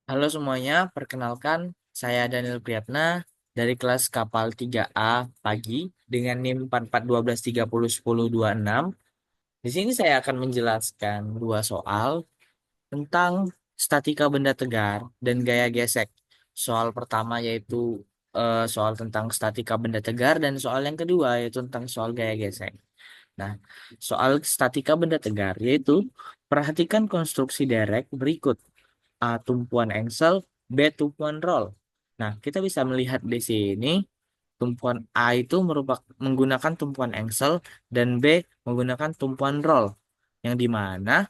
Halo semuanya, perkenalkan saya Daniel Priyatna dari kelas Kapal 3A pagi dengan NIM 4412301026. Di sini saya akan menjelaskan dua soal tentang statika benda tegar dan gaya gesek. Soal pertama yaitu soal tentang statika benda tegar dan soal yang kedua yaitu tentang soal gaya gesek. Nah, soal statika benda tegar yaitu perhatikan konstruksi derek berikut. A. Tumpuan engsel, B. Tumpuan roll. Nah, kita bisa melihat di sini tumpuan A itu merupakan menggunakan tumpuan engsel dan B menggunakan tumpuan roll. Yang dimana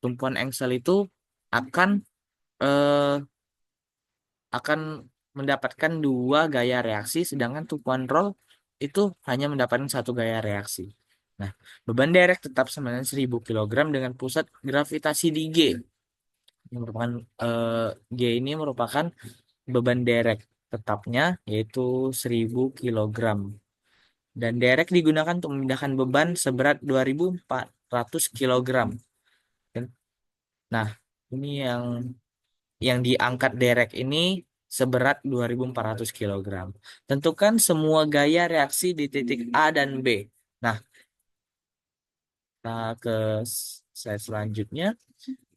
tumpuan engsel itu akan eh, akan mendapatkan dua gaya reaksi, sedangkan tumpuan roll itu hanya mendapatkan satu gaya reaksi. Nah, beban derek tetap sama dengan 1000 kilogram dengan pusat gravitasi di G. Yang merupakan G ini merupakan beban derek tetapnya yaitu 1000 kilogram. Dan derek digunakan untuk memindahkan beban seberat 2400 kilogram. Nah, ini yang diangkat derek ini seberat 2400 kilogram. Tentukan semua gaya reaksi di titik A dan B. Nah, kita ke slide selanjutnya.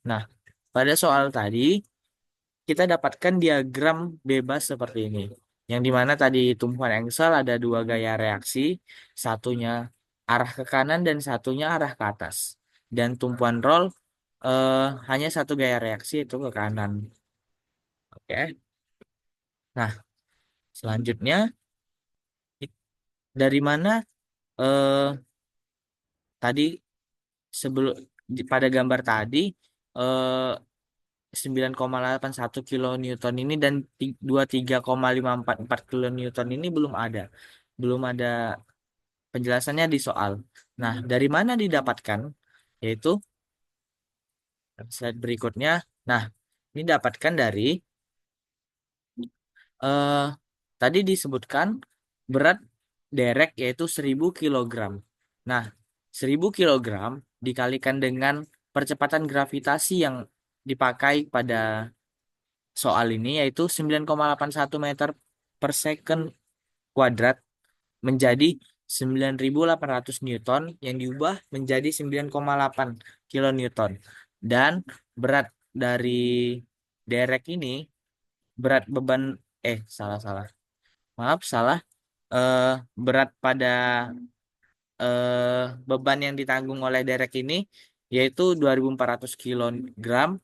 Nah, pada soal tadi kita dapatkan diagram bebas seperti ini. Yang dimana tadi tumpuan engsel ada dua gaya reaksi, satunya arah ke kanan dan satunya arah ke atas. Dan tumpuan roll eh, hanya satu gaya reaksi itu ke kanan. Oke. Nah, selanjutnya dari mana eh, tadi sebelum pada gambar tadi eh, 9,81 kilonewton ini dan 23,544 kilonewton ini belum ada penjelasannya di soal. Nah, dari mana didapatkan? Yaitu slide berikutnya. Nah, ini dapatkan dari eh, tadi disebutkan berat derek yaitu 1000 kilogram. Nah, 1000 kilogram dikalikan dengan percepatan gravitasi yang dipakai pada soal ini yaitu 9,81 meter per second kuadrat menjadi 9800 Newton yang diubah menjadi 9,8 kilonewton. Dan berat dari derek ini, berat beban, salah, salah. Maaf, salah. Eh, berat pada eh, beban yang ditanggung oleh derek ini yaitu 2400 kilogram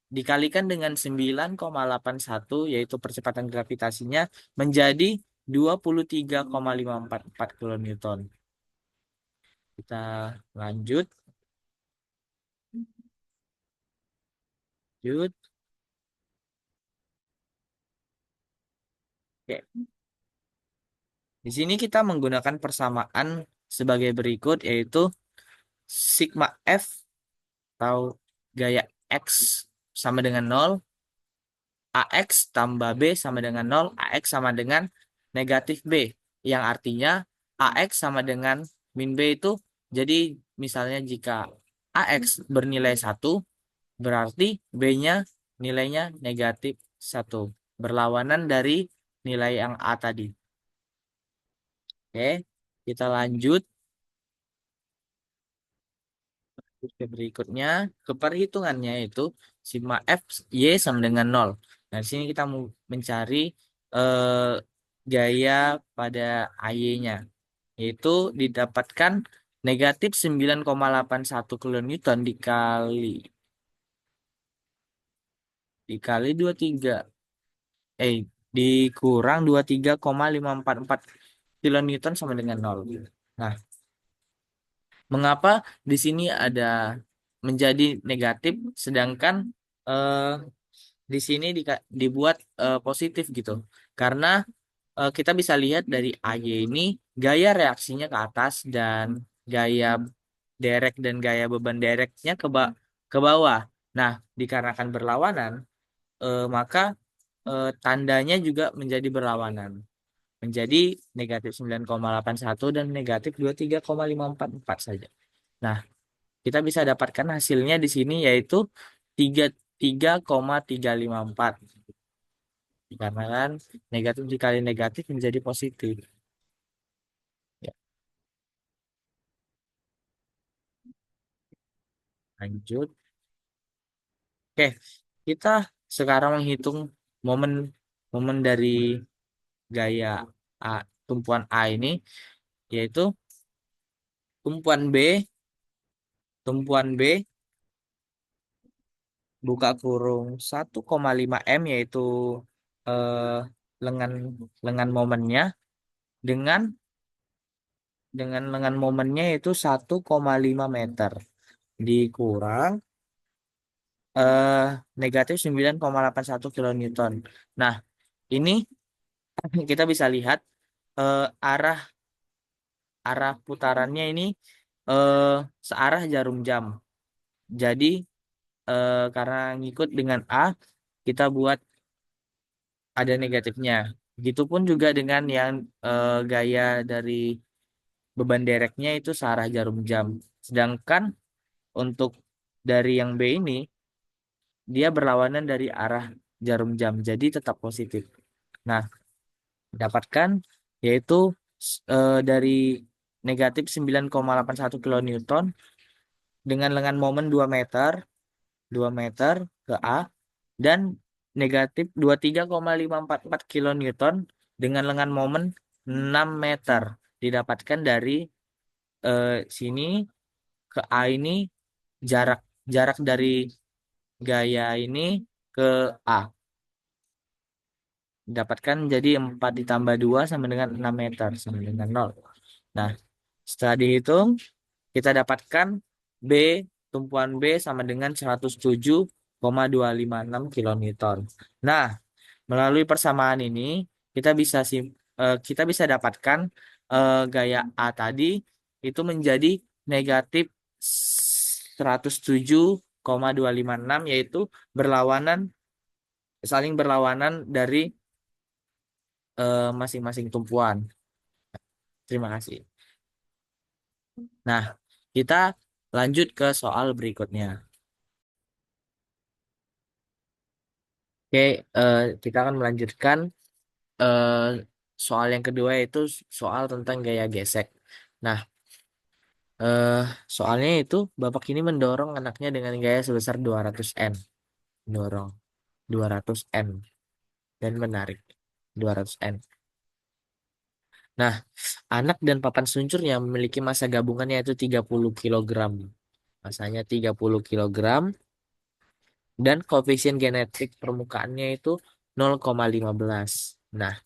dikalikan dengan 9,81 yaitu percepatan gravitasinya menjadi 23,544 kilonewton. Kita lanjut. Lanjut. Oke. Di sini kita menggunakan persamaan sebagai berikut yaitu sigma F atau gaya X sama dengan 0, AX tambah B sama dengan 0, AX sama dengan negatif B. Yang artinya AX sama dengan min B itu, jadi misalnya jika AX bernilai 1, berarti B-nya nilainya negatif 1. Berlawanan dari nilai yang A tadi. Oke, kita lanjut ke berikutnya. Ke perhitungannya itu sigma F Y sama dengan 0. Nah, di sini kita mau mencari eh, gaya pada AY-nya. Yaitu didapatkan negatif 9,81 kilonewton dikali 23 eh dikurang 23,544 kilonewton sama dengan 0. Nah, mengapa di sini ada menjadi negatif sedangkan eh, di sini dibuat positif gitu? Karena kita bisa lihat dari AY ini gaya reaksinya ke atas dan gaya derek dan gaya beban dereknya ke bawah. Nah, dikarenakan berlawanan, maka tandanya juga menjadi berlawanan. Menjadi negatif 9,81 dan negatif 23,544 saja. Nah, kita bisa dapatkan hasilnya di sini yaitu 3,354. Karena kan negatif dikali negatif menjadi positif. Ya, lanjut. Oke, kita sekarang menghitung momen momen dari gaya A, tumpuan A ini, yaitu tumpuan B, tumpuan B buka kurung 1,5 M, yaitu eh, lengan lengan momennya, dengan lengan momennya yaitu 1,5 meter, dikurang eh negatif 9,81 kilonewton. Nah, ini kita bisa lihat eh, arah arah putarannya ini eh searah jarum jam. Jadi karena ngikut dengan A, kita buat ada negatifnya. Begitupun juga dengan yang gaya dari beban dereknya itu searah jarum jam. Sedangkan untuk dari yang B ini, dia berlawanan dari arah jarum jam, jadi tetap positif. Nah, dapatkan yaitu dari negatif 9,81 kilonewton dengan lengan momen 2 meter ke A, dan negatif 23,544 kilonewton dengan lengan momen 6 meter, didapatkan dari sini ke A ini, jarak jarak dari gaya ini ke A didapatkan jadi 4 ditambah 2 sama dengan 6 meter, sama dengan 0. Nah, setelah dihitung, kita dapatkan B, tumpuan B sama dengan 107,256 kilonewton. Nah, melalui persamaan ini, kita bisa dapatkan gaya A tadi itu menjadi negatif 107,256, yaitu berlawanan, saling berlawanan dari masing-masing tumpuan. Terima kasih. Nah, kita lanjut ke soal berikutnya. Oke, kita akan melanjutkan eh, soal yang kedua, yaitu soal tentang gaya gesek. Nah, eh, soalnya itu Bapak ini mendorong anaknya dengan gaya sebesar 200 N. Mendorong 200 N dan menarik 200 N. Nah, anak dan papan seluncurnya memiliki massa gabungannya yaitu 30 kilogram. Masanya 30 kilogram dan koefisien genetik permukaannya itu 0,15. Nah,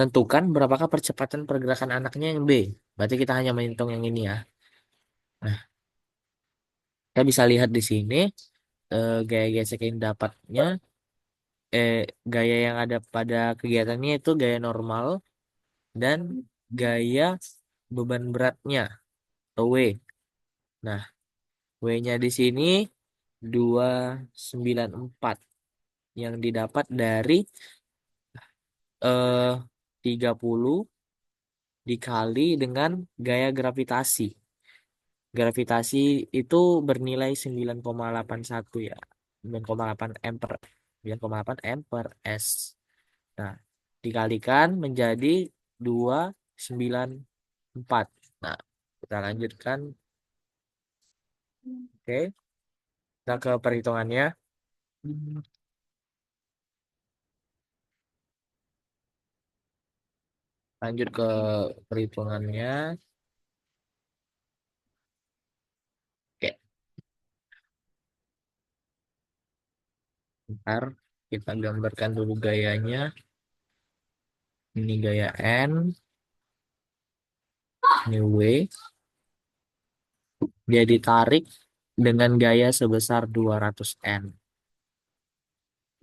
tentukan berapakah percepatan pergerakan anaknya yang B. Berarti kita hanya menghitung yang ini ya. Nah, kita bisa lihat di sini gaya gesek yang dapatnya, eh, gaya yang ada pada kegiatannya itu gaya normal dan gaya beban beratnya atau W. Nah, W-nya di sini 294 yang didapat dari eh 30 dikali dengan gaya gravitasi. Gravitasi itu bernilai 9,81 ya. 9,8 ampere. 9,8 ampere S. Nah, dikalikan menjadi 294. Nah, kita lanjutkan. Oke, kita ke perhitungannya. Lanjut ke perhitungannya. Oke, ntar kita gambarkan dulu gayanya. Ini gaya N, ini W. Dia ditarik dengan gaya sebesar 200 N.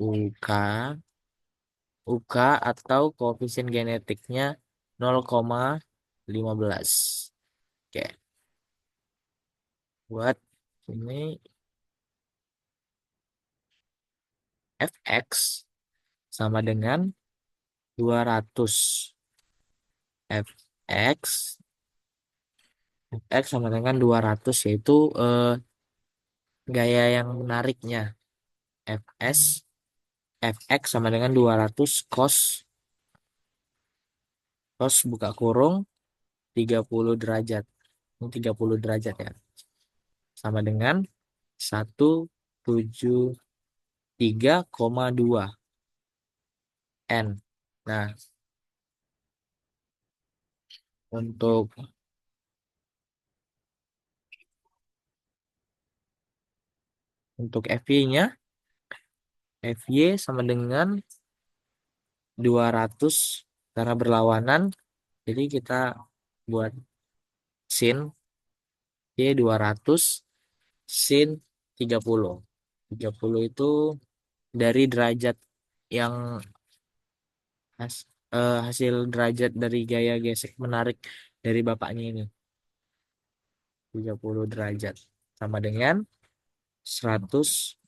UK, UK atau koefisien genetiknya 0,15. Oke, buat ini Fx sama dengan 200. Fx sama dengan 200, yaitu gaya yang menariknya. Fs, Fx sama dengan 200 cos, buka kurung 30 derajat. Ini 30 derajat ya. Sama dengan 173,2 N. Nah, untuk FY-nya, FY sama dengan 200 karena berlawanan. Jadi kita buat sin Y 200 sin 30. 30 itu dari derajat yang hasil derajat dari gaya gesek menarik dari bapaknya ini. 30 derajat sama dengan 100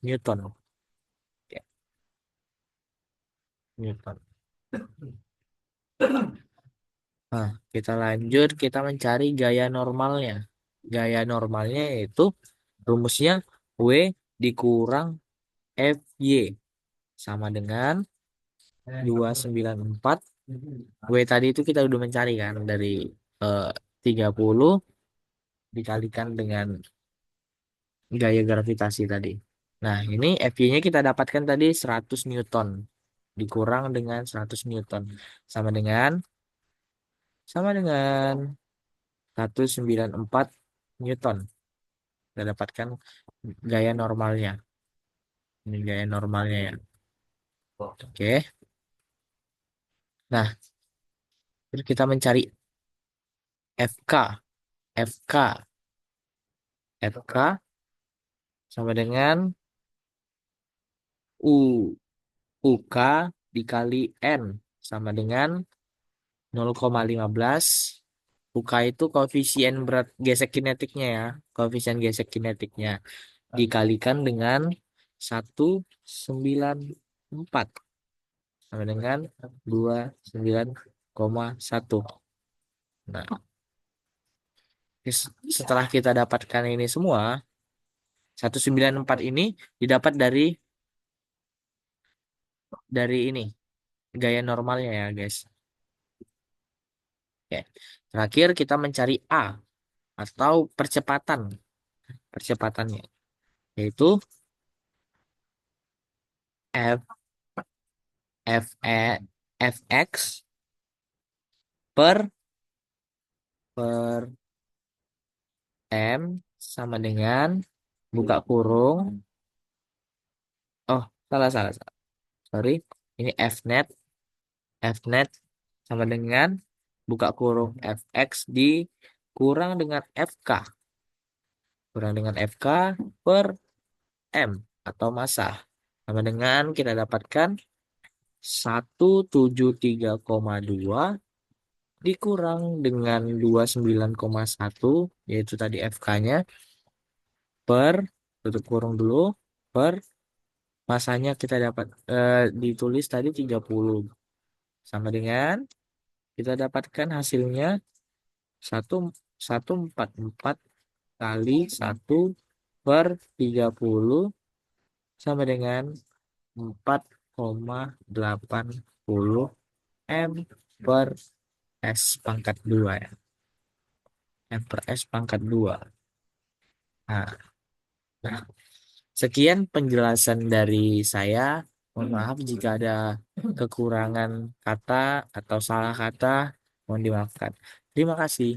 Newton. Ya, Newton. Nah, kita lanjut, kita mencari gaya normalnya. Gaya normalnya yaitu rumusnya W dikurang FY sama dengan 294. W tadi itu kita udah mencari kan dari eh, 30 dikalikan dengan gaya gravitasi tadi. Nah, ini FY-nya kita dapatkan tadi 100 Newton dikurang dengan 100 Newton sama dengan 194 Newton. Kita dapatkan gaya normalnya. Ini gaya normalnya ya. Oke. Nah, terus kita mencari FK. FK. FK sama dengan U. UK dikali N sama dengan 0,15. UK itu koefisien berat gesek kinetiknya ya. Koefisien gesek kinetiknya. Dikalikan dengan 194 sama dengan 29,1. Nah, setelah kita dapatkan ini semua, 194 ini didapat dari ini gaya normalnya ya, guys. Oke. Terakhir kita mencari A atau percepatannya yaitu F F E Fx per per M sama dengan buka kurung. Oh, salah salah salah. Sorry. Ini Fnet sama dengan buka kurung Fx dikurang dengan Fk. Kurang dengan Fk per M atau massa. Sama dengan kita dapatkan 173,2 dikurang dengan 29,1 yaitu tadi FK-nya per tutup kurung dulu per masanya kita dapat ditulis tadi 30 sama dengan kita dapatkan hasilnya 144 kali 1/30 sama dengan 4,80 M per S pangkat 2 ya. M per S pangkat 2. Nah, nah, sekian penjelasan dari saya. Mohon maaf jika ada kekurangan kata atau salah kata. Mohon dimaafkan. Terima kasih.